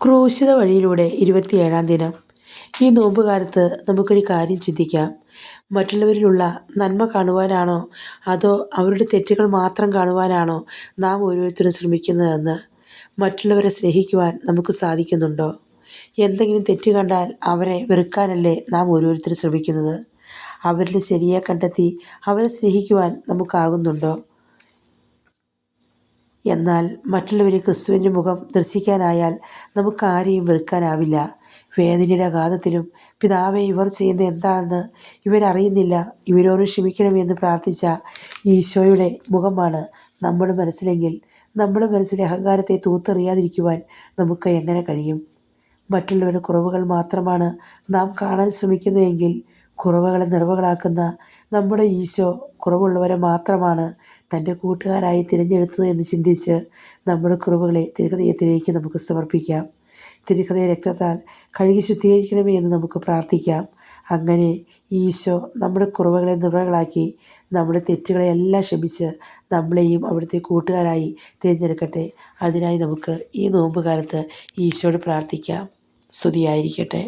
ക്രൂശിത വഴിയിലൂടെ 27-ാം ദിനം. ഈ നോമ്പുകാലത്ത് നമുക്കൊരു കാര്യം ചിന്തിക്കാം. മറ്റുള്ളവരിലുള്ള നന്മ കാണുവാനാണോ അതോ അവരുടെ തെറ്റുകൾ മാത്രം കാണുവാനാണോ നാം ഓരോരുത്തരും ശ്രമിക്കുന്നതെന്ന്? മറ്റുള്ളവരെ സ്നേഹിക്കുവാൻ നമുക്ക് സാധിക്കുന്നുണ്ടോ? എന്തെങ്കിലും തെറ്റ് കണ്ടാൽ അവരെ വെറുക്കാനല്ലേ നാം ഓരോരുത്തരും ശ്രമിക്കുന്നത്? അവരിൽ ശരിയെ കണ്ടെത്തി അവരെ സ്നേഹിക്കുവാൻ നമുക്കാകുന്നുണ്ടോ? എന്നാൽ മറ്റുള്ളവരെ ക്രിസ്തുവിൻ്റെ മുഖം ദർശിക്കാനായാൽ നമുക്കാരെയും വെറുക്കാനാവില്ല. വേദനയുടെ അഗാധത്തിലും പിതാവേ, ഇവർ ചെയ്യുന്നത് എന്താണെന്ന് ഇവരറിയുന്നില്ല, ഇവരോട് ക്ഷമിക്കണമെന്ന് പ്രാർത്ഥിച്ച ഈശോയുടെ മുഖമാണ് നമ്മുടെ മനസ്സിലെങ്കിൽ നമ്മുടെ മനസ്സിലെ അഹങ്കാരത്തെ തൂത്തെറിയാതിരിക്കുവാൻ നമുക്ക് എങ്ങനെ കഴിയും? മറ്റുള്ളവരുടെ കുറവുകൾ മാത്രമാണ് നാം കാണാൻ ശ്രമിക്കുന്നതെങ്കിൽ കുറവുകളെ നിറവുകളാക്കുന്ന നമ്മുടെ ഈശോ കുറവുള്ളവരെ മാത്രമാണ് തൻ്റെ കൂട്ടുകാരായി തിരഞ്ഞെടുത്തത് എന്ന് ചിന്തിച്ച് നമ്മുടെ കുറവുകളെ തിരുഹൃദയത്തിലേക്ക് നമുക്ക് സമർപ്പിക്കാം. തിരുഹൃദയ രക്തത്താൽ കഴുകി ശുദ്ധീകരിക്കണമേ എന്ന് നമുക്ക് പ്രാർത്ഥിക്കാം. അങ്ങനെ ഈശോ നമ്മുടെ കുറവുകളെ നിറവുകളാക്കി നമ്മുടെ തെറ്റുകളെയെല്ലാം ക്ഷമിച്ച് നമ്മളെയും അവിടുത്തെ കൂട്ടുകാരായി തിരഞ്ഞെടുക്കട്ടെ. അതിനായി നമുക്ക് ഈ നോമ്പുകാലത്ത് ഈശോയോട് പ്രാർത്ഥിക്കാം. സ്തുതിയായിരിക്കട്ടെ.